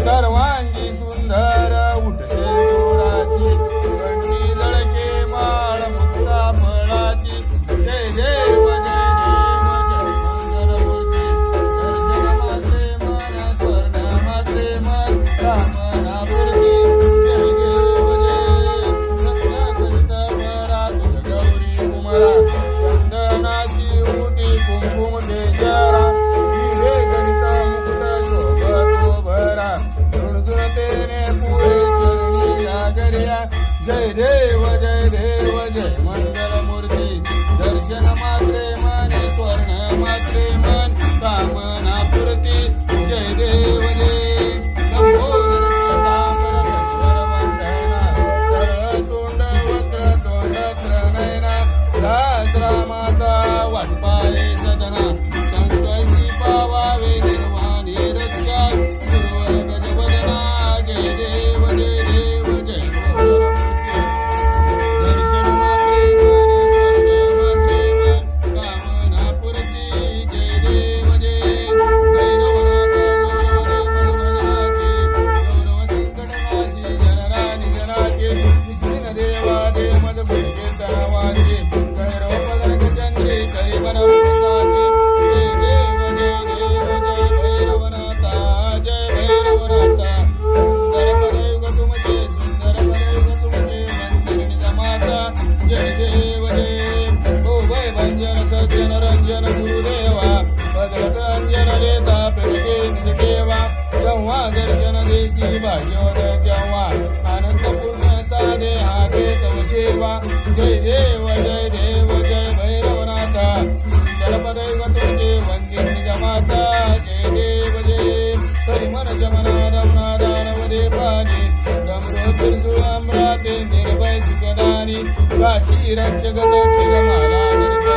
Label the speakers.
Speaker 1: सर्वांगी सुंदर उठसे गोराची कंठी जळके माळ मुक्ता फळाची जय देव जय देव जय मंगल मूर्ती दर्शन मात्रे मन स्वर्ण मात्रे मन कामना पूर्ती जय देव जय सत्य कष्ट भरा तुझ गौरी कुमारा चंदनाची उटी कुंकुम केशरा हिरे गणित मुक्त शोभतो भरा झुणझुणतेने पुढे चरणी जागर्या जय देव जय देव जय मंगल मूर्ती दर्शन मात्रे मन स्वर्ण मात्रे मन कामना पूर्ती जय देव जय माता वाटपाले सदना संकल्पी पावावे निर्वाणी रक्षा गुरुवर गजबदना जय देव जय देव जय दर्शन मात्रे मन कामना पूर्ती जय देव जय गौरव संकटनाशी जनरानी जनाचे विष्णू देवा दे मद भुजगे तणावाचे रंजन गुरुदेवा भगवत अंजन देता प्रगटे निजदेवा जेव्हा दर्शन देसी भाग्योद जेव्हा आनंदपूर्ण साधे हाते तव सेवा जय देव जय देव जय भैरवनाथा जलपदैव तुझे वंदे निज माता जय देव जय परिमल जमना रमना दानव देवानी डमरो त्रिशूळाम्राते निर्भय सुखदानी काशी रक्षक दक्षिण माला